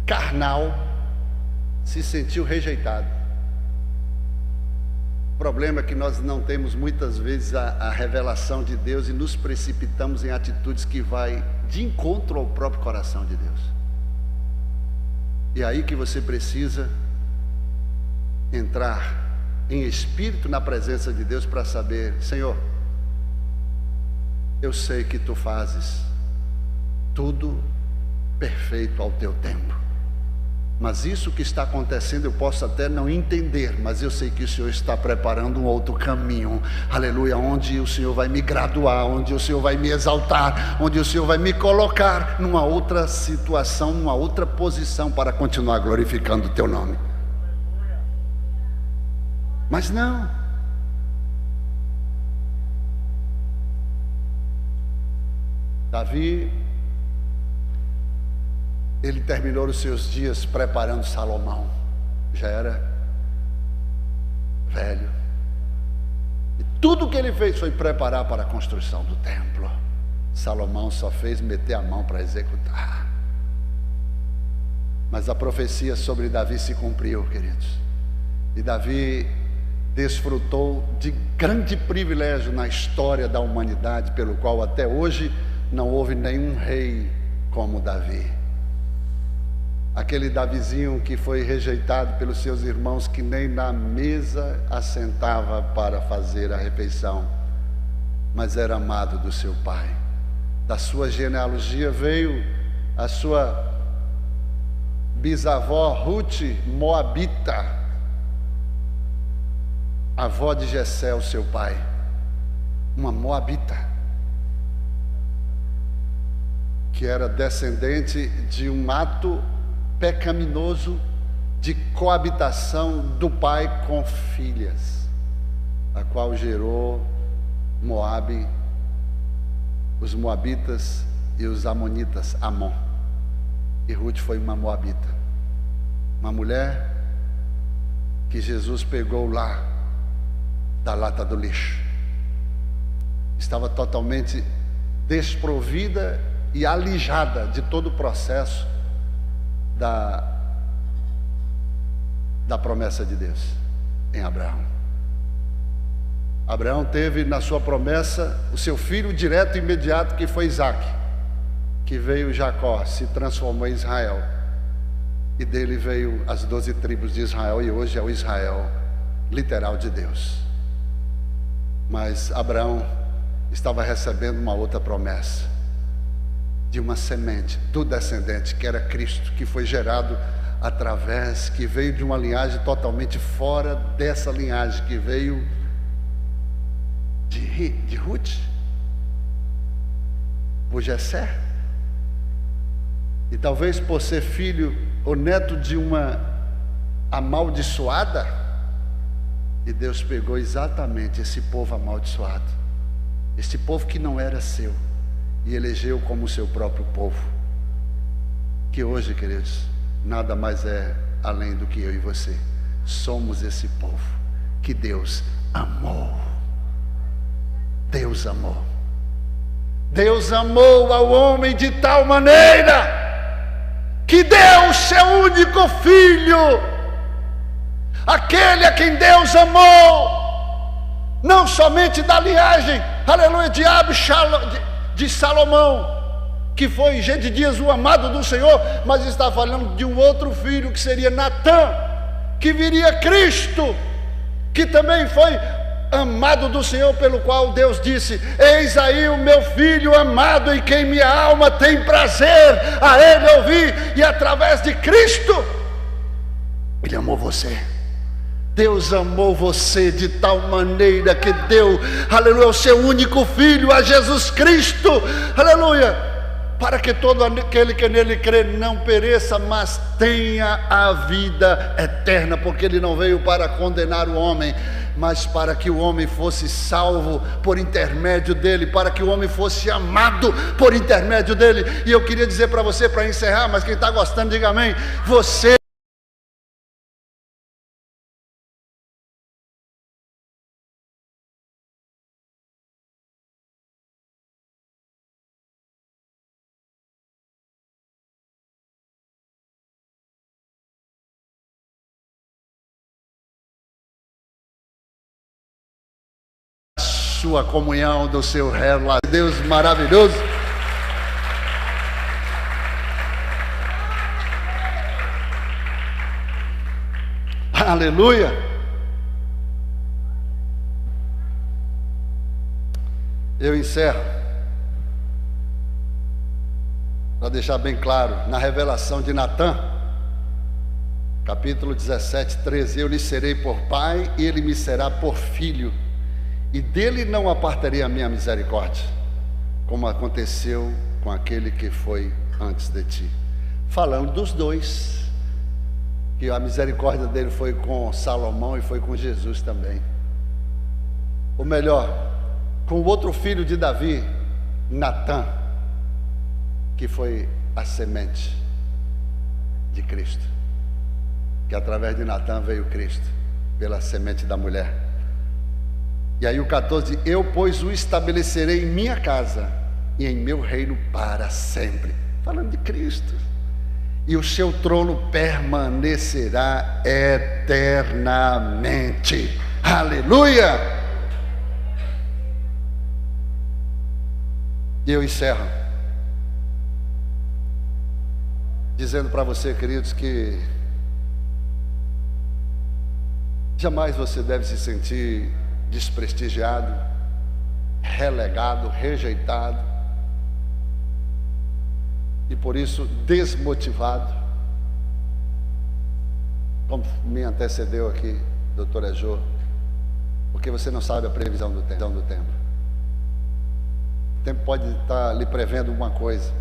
carnal, se sentiu rejeitado. O problema é que nós não temos muitas vezes a revelação de Deus e nos precipitamos em atitudes que vai de encontro ao próprio coração de Deus. E é aí que você precisa entrar em espírito na presença de Deus para saber: Senhor, eu sei que Tu fazes tudo perfeito ao Teu tempo. Mas isso que está acontecendo eu posso até não entender, mas eu sei que o Senhor está preparando um outro caminho, aleluia, onde o Senhor vai me graduar, onde o Senhor vai me exaltar, onde o Senhor vai me colocar numa outra situação, numa outra posição para continuar glorificando o teu nome. Mas não, Davi, ele terminou os seus dias preparando Salomão, já era velho, e tudo que ele fez foi preparar para a construção do templo. Salomão só fez meter a mão para executar, mas a profecia sobre Davi se cumpriu, queridos, e Davi desfrutou de grande privilégio na história da humanidade, pelo qual até hoje não houve nenhum rei como Davi. Aquele Davizinho que foi rejeitado pelos seus irmãos, que nem na mesa assentava para fazer a refeição, mas era amado do seu pai. Da sua genealogia veio a sua bisavó Ruth, moabita, avó de Jessé, o seu pai, uma moabita, que era descendente de um ato pecaminoso de coabitação do pai com filhas, a qual gerou Moabe, os moabitas e os amonitas, Amon. E Ruth foi uma moabita, uma mulher que Jesus pegou lá da lata do lixo, estava totalmente desprovida e alijada de todo o processo da promessa de Deus em Abraão. Abraão teve na sua promessa o seu filho direto e imediato, que foi Isaque, que veio Jacó, se transformou em Israel, e dele veio as 12 tribos de Israel, e hoje é o Israel literal de Deus. Mas Abraão estava recebendo uma outra promessa, de uma semente, do descendente, que era Cristo, que foi gerado através, que veio de uma linhagem totalmente fora dessa linhagem, que veio de Ruth, por Jessé, e talvez por ser filho ou neto de uma amaldiçoada, e Deus pegou exatamente esse povo amaldiçoado, esse povo que não era seu, e elegeu como seu próprio povo, que hoje, queridos, nada mais é além do que eu e você. Somos esse povo que Deus amou. Deus amou. Deus amou ao homem de tal maneira que deu o seu único filho, aquele a quem Deus amou, não somente da linhagem, aleluia, de Salomão, que foi de dias o amado do Senhor, mas está falando de um outro filho, que seria Natã, que viria Cristo, que também foi amado do Senhor, pelo qual Deus disse: eis aí o meu filho amado, em quem minha alma tem prazer, a ele ouvir. E através de Cristo, ele amou você. Deus amou você de tal maneira que deu, aleluia, o seu único filho, a Jesus Cristo, aleluia, para que todo aquele que nele crê não pereça, mas tenha a vida eterna, porque ele não veio para condenar o homem, mas para que o homem fosse salvo por intermédio dele, para que o homem fosse amado por intermédio dele. E eu queria dizer para você, para encerrar, mas quem está gostando, diga amém. Você sua comunhão, do seu relacionamento. Deus maravilhoso. Aleluia. Eu encerro para deixar bem claro, na revelação de Natã, capítulo 17, 13: eu lhe serei por pai e ele me será por filho, e dele não apartarei a minha misericórdia, como aconteceu com aquele que foi antes de ti. Falando dos dois, que a misericórdia dele foi com Salomão e foi com Jesus também. Ou melhor, com o outro filho de Davi, Natã, que foi a semente de Cristo, que através de Natã veio Cristo, pela semente da mulher. E aí o 14: eu, pois, o estabelecerei em minha casa e em meu reino para sempre. Falando de Cristo. E o seu trono permanecerá eternamente. Aleluia! E eu encerro dizendo para você, queridos, que jamais você deve se sentir desprestigiado, relegado, rejeitado e por isso desmotivado, como me antecedeu aqui doutora Jô, porque você não sabe a previsão do tempo. O tempo pode estar lhe prevendo alguma coisa,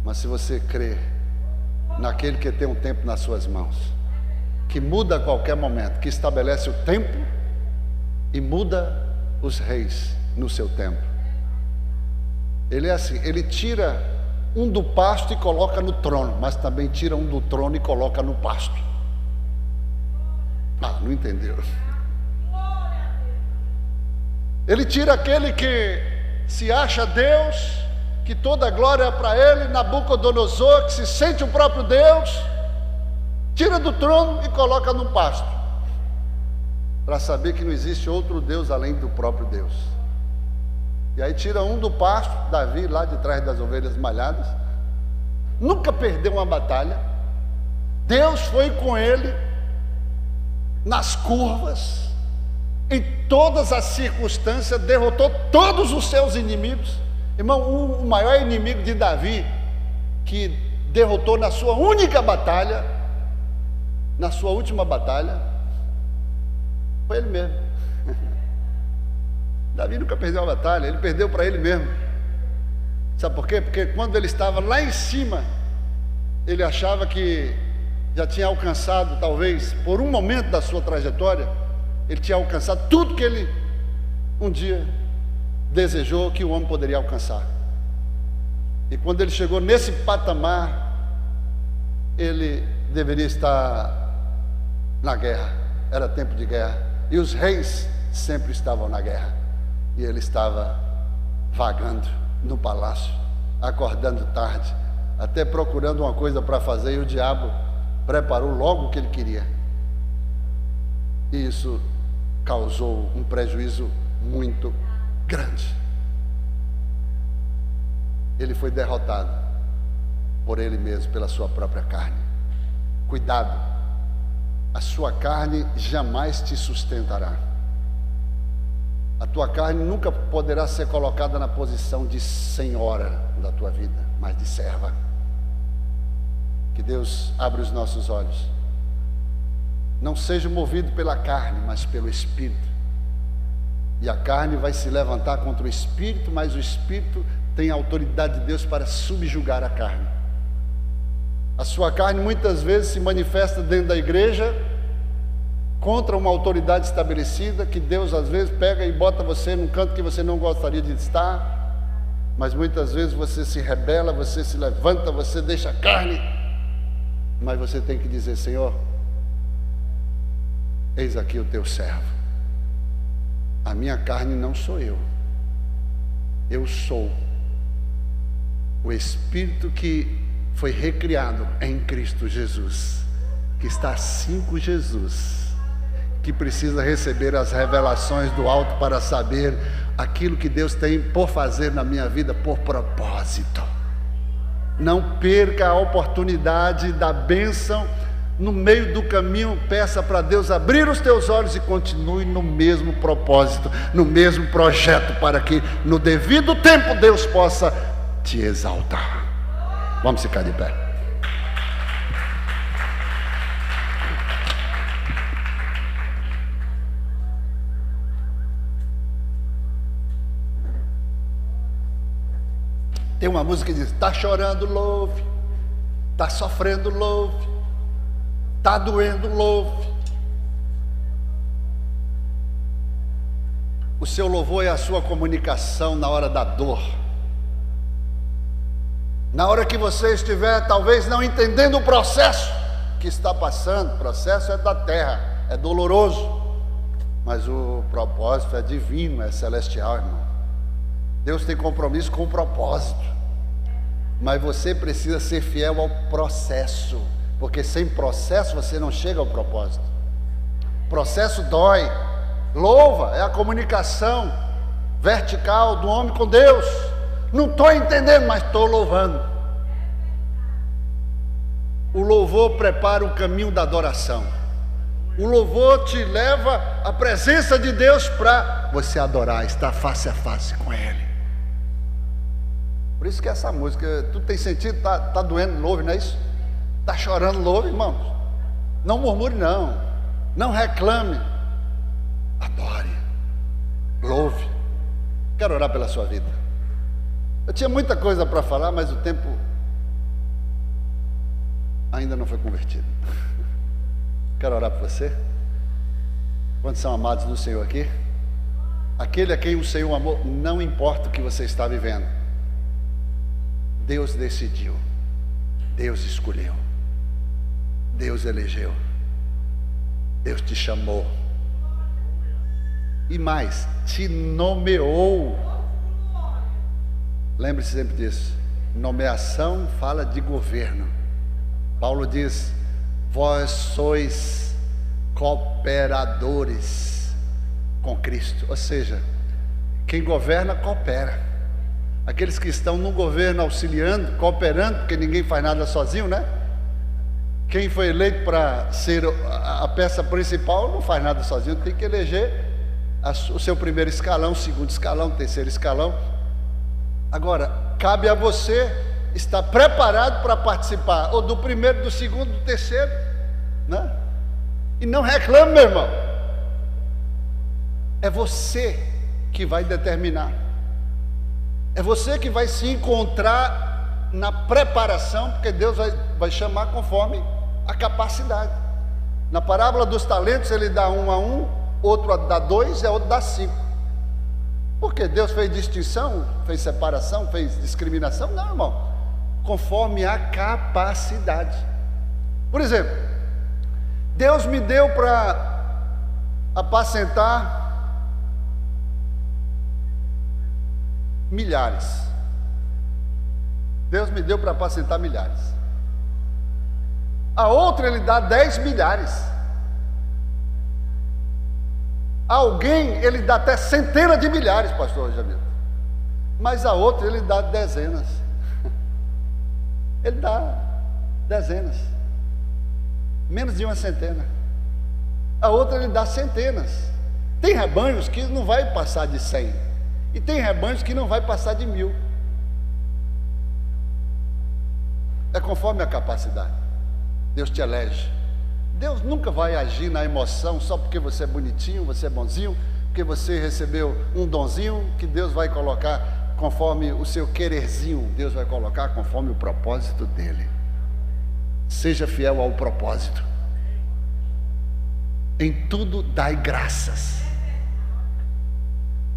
mas se você crer naquele que tem um tempo nas suas mãos, que muda a qualquer momento, que estabelece o tempo e muda os reis no seu tempo. Ele é assim, ele tira um do pasto e coloca no trono, mas também tira um do trono e coloca no pasto. Não entendeu? Ele tira aquele que se acha Deus, que toda a glória é para ele, Nabucodonosor, que se sente o próprio Deus, tira do trono e coloca no pasto, para saber que não existe outro Deus além do próprio Deus. E aí tira um do pasto, Davi, lá de trás das ovelhas malhadas, nunca perdeu uma batalha, Deus foi com ele nas curvas, em todas as circunstâncias, derrotou todos os seus inimigos. Irmão, o maior inimigo de Davi, que derrotou na sua única batalha, na sua última batalha, foi ele mesmo. Davi nunca perdeu uma batalha, ele perdeu para ele mesmo. Sabe por quê? Porque quando ele estava lá em cima, ele achava que já tinha alcançado, talvez, por um momento da sua trajetória, ele tinha alcançado tudo que ele um dia desejou que o homem poderia alcançar. E quando ele chegou nesse patamar, ele deveria estar na guerra, era tempo de guerra, e os reis sempre estavam na guerra, e ele estava vagando no palácio, acordando tarde, até procurando uma coisa para fazer, e o diabo preparou logo o que ele queria, e isso causou um prejuízo muito grande. Ele foi derrotado por ele mesmo, pela sua própria carne. Cuidado, a sua carne jamais te sustentará. A tua carne nunca poderá ser colocada na posição de senhora da tua vida, mas de serva. Que Deus abra os nossos olhos. Não seja movido pela carne, mas pelo Espírito. E a carne vai se levantar contra o Espírito, mas o Espírito tem a autoridade de Deus para subjugar a carne. A sua carne muitas vezes se manifesta dentro da igreja, contra uma autoridade estabelecida, que Deus às vezes pega e bota você num canto que você não gostaria de estar, mas muitas vezes você se rebela, você se levanta, você deixa a carne, mas você tem que dizer: Senhor, eis aqui o teu servo. A minha carne não sou eu sou o Espírito que foi recriado em Cristo Jesus, que está assim com Jesus, que precisa receber as revelações do alto para saber aquilo que Deus tem por fazer na minha vida por propósito. Não perca a oportunidade da bênção. No meio do caminho, peça para Deus abrir os teus olhos e continue no mesmo propósito, no mesmo projeto, para que no devido tempo Deus possa te exaltar. Vamos ficar de pé. Tem uma música que diz: está chorando, louve. Está sofrendo, louve. Está doendo, louve. O seu louvor é a sua comunicação na hora da dor. Na hora que você estiver talvez não entendendo o processo que está passando. O processo é da terra, é doloroso, mas o propósito é divino, é celestial, irmão. Deus tem compromisso com o propósito, mas você precisa ser fiel ao processo, porque sem processo você não chega ao propósito. Processo dói. Louva é a comunicação vertical do homem com Deus. Não estou entendendo, mas estou louvando. O louvor prepara o caminho da adoração. O louvor te leva à presença de Deus para você adorar, estar face a face com Ele. Por isso que essa música, tudo tem sentido, tá doendo, louve, não é isso? Está chorando, louve, irmãos. Não murmure, não reclame. Adore, louve. Quero orar pela sua vida. Eu tinha muita coisa para falar, mas o tempo ainda não foi convertido. Quero orar por você. Quantos são amados do Senhor aqui? Aquele a quem o Senhor amou, não importa o que você está vivendo. Deus decidiu, Deus escolheu, Deus elegeu, Deus te chamou. E mais, te nomeou. Lembre-se sempre disso. Nomeação fala de governo. Paulo diz: vós sois cooperadores com Cristo. Ou seja, quem governa, coopera. Aqueles que estão no governo auxiliando, cooperando, porque ninguém faz nada sozinho, né? Quem foi eleito para ser a peça principal não faz nada sozinho, tem que eleger o seu primeiro escalão, segundo escalão, terceiro escalão. Agora, cabe a você estar preparado para participar, ou do primeiro, do segundo, do terceiro, né? E não reclame, meu irmão. É você que vai determinar. É você que vai se encontrar na preparação, porque Deus vai chamar conforme a capacidade. Na parábola dos talentos, Ele dá 1 a 1, outro dá 2 e outro dá 5. Porque Deus fez distinção, fez separação, fez discriminação? Não, irmão. Conforme a capacidade. Por exemplo, Deus me deu para apacentar milhares. Deus me deu para apacentar milhares. A outra Ele dá 10 milhares. A alguém Ele dá até centenas de milhares, pastor Jamil. Mas a outra Ele dá dezenas. Ele dá dezenas. Menos de uma centena. A outra Ele dá centenas. Tem rebanhos que não vai passar de 100. E tem rebanhos que não vai passar de 1000. É conforme a capacidade. Deus te elege. Deus nunca vai agir na emoção só porque você é bonitinho, você é bonzinho, porque você recebeu um donzinho que Deus vai colocar conforme o seu quererzinho. Deus vai colocar conforme o propósito dele. Seja fiel ao propósito. Em tudo dai graças.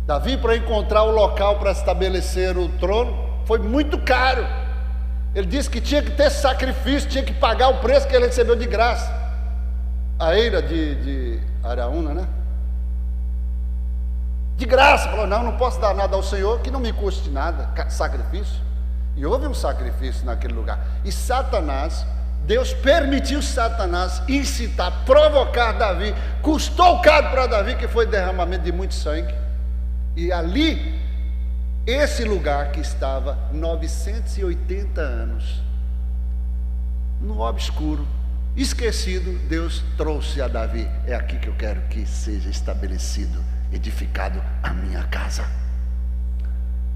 Davi, para encontrar o local para estabelecer o trono, foi muito caro. Ele disse que tinha que ter sacrifício, tinha que pagar o preço que ele recebeu de graça. A eira de Araúna, né? De graça, falou: não posso dar nada ao Senhor que não me custe nada, sacrifício. E houve um sacrifício naquele lugar. E Satanás, Deus permitiu Satanás incitar, provocar Davi. Custou caro para Davi, que foi derramamento de muito sangue. E ali, esse lugar que estava 980 anos, no obscuro, esquecido, Deus trouxe a Davi: é aqui que eu quero que seja estabelecido, edificado a minha casa.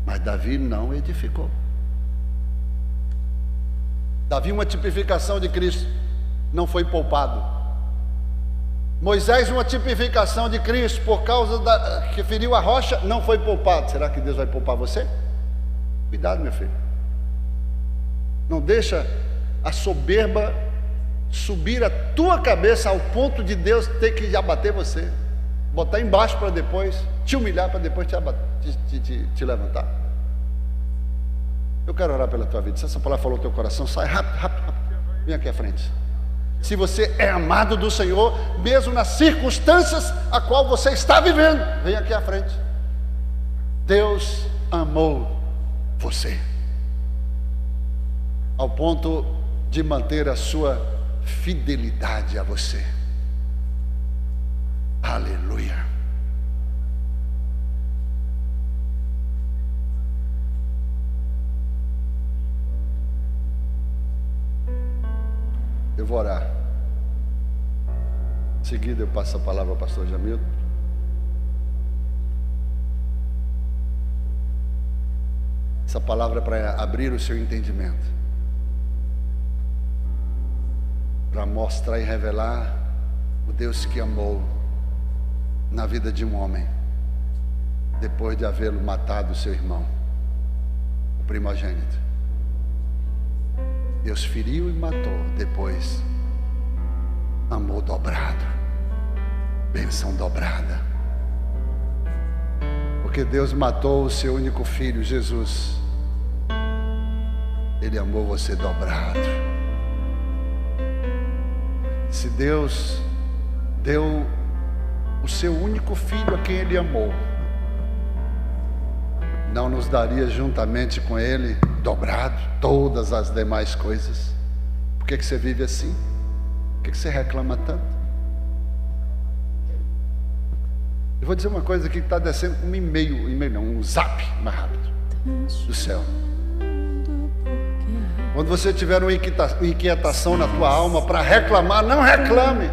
Mas Davi não edificou. Davi, uma tipificação de Cristo, não foi poupado. Moisés, uma tipificação de Cristo, por causa que feriu a rocha, não foi poupado. Será que Deus vai poupar você? Cuidado, meu filho. Não deixa a soberba subir a tua cabeça ao ponto de Deus ter que abater você, botar embaixo para depois te humilhar, para depois te levantar. Eu quero orar pela tua vida. Se essa palavra falou no teu coração, sai rápido, rápido, rápido. Vem aqui à frente. Se você é amado do Senhor, mesmo nas circunstâncias a qual você está vivendo, vem aqui à frente. Deus amou você ao ponto de manter a sua fidelidade a você. Aleluia. Eu vou orar. Em seguida eu passo a palavra ao pastor Jamilton. Essa palavra é para abrir o seu entendimento, para mostrar e revelar o Deus que amou na vida de um homem, depois de havê-lo matado o seu irmão, o primogênito. Deus feriu e matou, depois amor dobrado, bênção dobrada. Porque Deus matou o seu único filho, Jesus. Ele amou você dobrado. Se Deus deu o seu único filho a quem Ele amou, não nos daria juntamente com Ele dobrado todas as demais coisas? Por que você vive assim? Por que você reclama tanto? Eu vou dizer uma coisa aqui que está descendo um e-mail não, um zap mais rápido do céu. Quando você tiver uma inquietação na tua alma para reclamar, não reclame.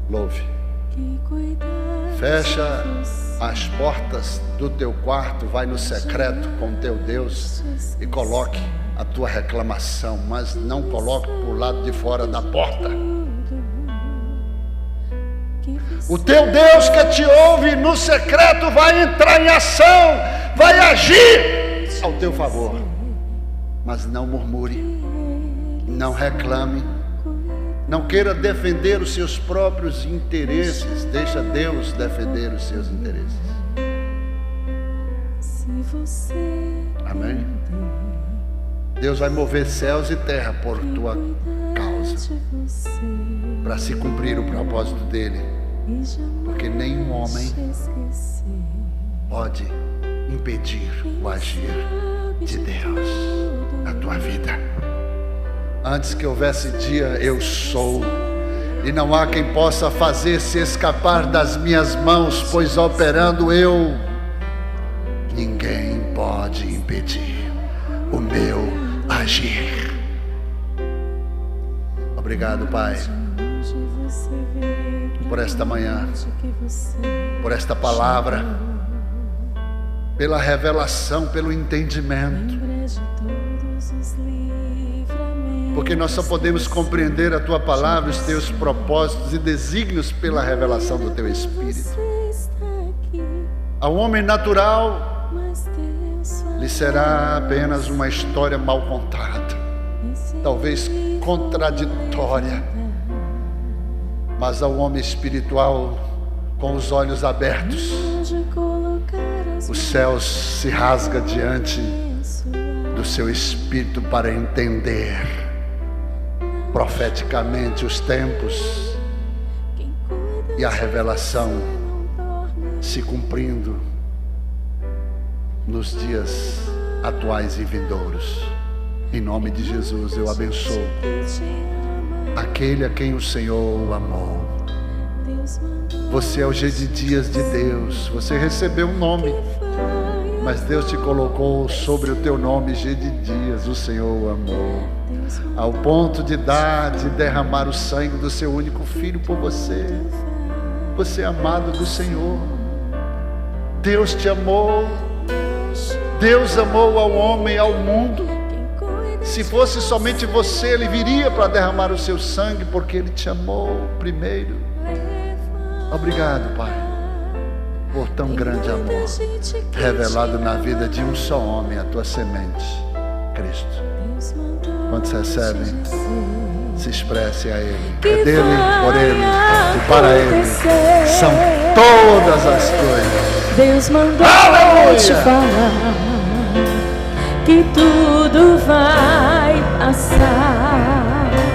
Louve. Fecha as portas do teu quarto, vai no secreto com teu Deus e coloque a tua reclamação, mas não coloque por lado de fora da porta. O teu Deus que te ouve no secreto vai entrar em ação, vai agir ao teu favor. Mas não murmure, não reclame, não queira defender os seus próprios interesses. Deixa Deus defender os seus interesses. Amém? Deus vai mover céus e terra por tua causa, para se cumprir o propósito dele. Porque nenhum homem pode impedir o agir de Deus na tua vida. Antes que houvesse dia, eu sou, e não há quem possa fazer-se escapar das minhas mãos, pois operando eu, ninguém pode impedir o meu agir. Obrigado, Pai, por esta manhã, por esta palavra, pela revelação, pelo entendimento, porque nós só podemos compreender a tua palavra, os teus propósitos e desígnios pela revelação do teu Espírito. Ao homem natural lhe será apenas uma história mal contada, talvez contraditória, mas ao homem espiritual, com os olhos abertos, os céus se rasga diante do seu espírito para entender profeticamente os tempos e a revelação se cumprindo nos dias atuais e vindouros. Em nome de Jesus eu abençoo aquele a quem o Senhor amou. Você é o G de Dias de Deus. Você recebeu um nome, mas Deus te colocou sobre o teu nome G de Dias. O Senhor o amou ao ponto de derramar o sangue do seu único filho por você. Você é amado do Senhor. Deus te amou. Deus amou ao homem, ao mundo. Se fosse somente você, Ele viria para derramar o seu sangue, porque Ele te amou primeiro. Obrigado, Pai, por tão grande amor revelado na vida de um só homem, a tua semente, Cristo. Quantos recebem? Se expresse a Ele. É dele, por Ele e para Ele são todas as coisas. Deus mandou te falar que tudo vai passar.